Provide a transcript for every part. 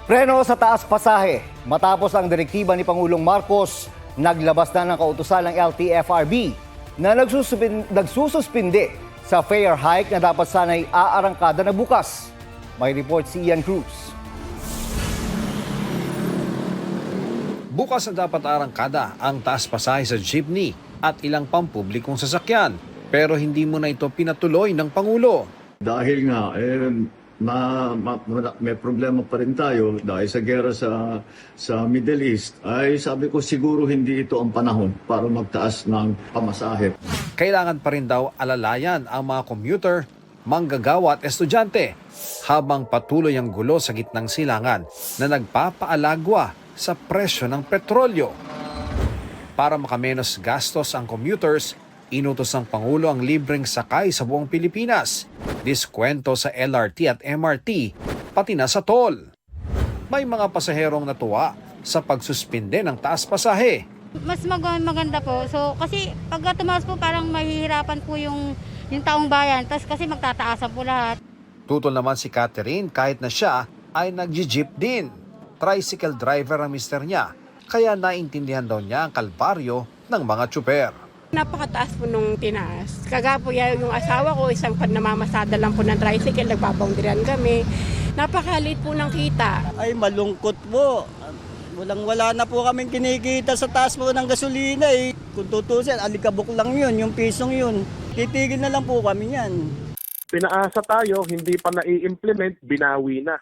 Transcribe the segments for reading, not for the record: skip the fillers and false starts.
Preno sa taas pasahe. Matapos ang direktiba ni Pangulong Marcos, naglabas na ng kautusan ng LTFRB na nagsususpinde sa fare hike na dapat sana'y aarangkada na bukas. May report si Ian Cruz. Bukas na dapat arangkada ang taas pasahe sa jeepney at ilang pampublikong sasakyan. Pero hindi mo na ito pinatuloy ng Pangulo. Dahil nga, may problema pa rin tayo dahil sa gera sa Middle East, ay sabi ko siguro hindi ito ang panahon para magtaas ng pamasahe. Kailangan pa rin daw alalayan ang mga commuter, manggagawa at estudyante habang patuloy ang gulo sa gitnang silangan na nagpapaalagwa sa presyo ng petrolyo. Para makamenos gastos ang commuters, inutos ng Pangulo ang libreng sakay sa buong Pilipinas, diskwento sa LRT at MRT, pati na sa toll. May mga pasaherong natuwa sa pagsuspinde ng taas pasahe. Mas maganda po. So kasi pag tumaas po parang mahihirapan po yung taong bayan. Tapos kasi magtataasan po lahat. Tutol naman si Catherine kahit na siya ay nag-jeep din. Tricycle driver ang mister niya, kaya naintindihan daw niya ang kalbaryo ng mga tsuper. Napakataas po nung tinaas. Kagapo yung asawa ko, isang namamasada lang po ng tricycle, nagbaboundarian kami. Napakalit po ng kita. Ay malungkot po. Wala na po kaming kinikita sa taas po ng gasolina eh. Kung tutusin, alikabok lang yun, yung pisong yun. Titigil na lang po kami yan. Pinaasa tayo, hindi pa nai-implement, binawi na.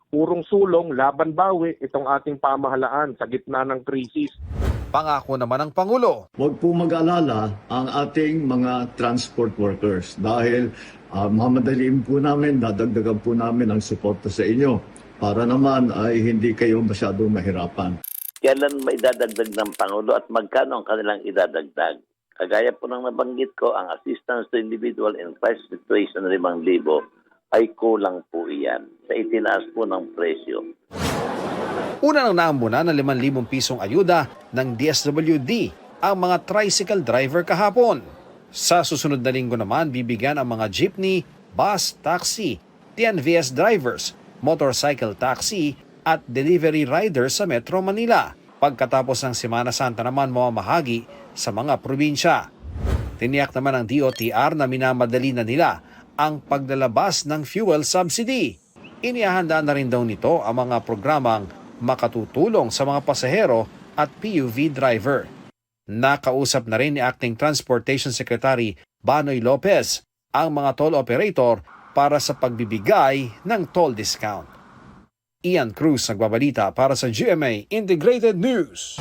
Purong sulong, laban bawi itong ating pamahalaan sa gitna ng krisis. Pangako naman ng Pangulo. Huwag po mag-alala ang ating mga transport workers dahil mamadaliin po namin, dadagdagan po namin ang suporta sa inyo para naman ay hindi kayo masyadong mahirapan. Kailan may idadagdag ng Pangulo at magkano ang kanilang idadagdag? Kagaya po ng nabanggit ko, ang assistance to individual in crisis situation 5,000 ay kulang po iyan sa itinaas po ng presyo. Una nang naambunan ng 5,000 pisong ayuda ng DSWD ang mga tricycle driver kahapon. Sa susunod na linggo naman, bibigyan ang mga jeepney, bus, taxi, TNVS drivers, motorcycle taxi at delivery riders sa Metro Manila. Pagkatapos ng Semana Santa naman mamamahagi sa mga probinsya. Tiniyak naman ng DOTR na minamadali na nila ang paglalabas ng fuel subsidy. Inihahanda na rin daw nito ang mga programang makatutulong sa mga pasahero at PUV driver. Nakausap na rin ni Acting Transportation Secretary Banoy Lopez ang mga toll operator para sa pagbibigay ng toll discount. Ian Cruz nagbabalita para sa GMA Integrated News.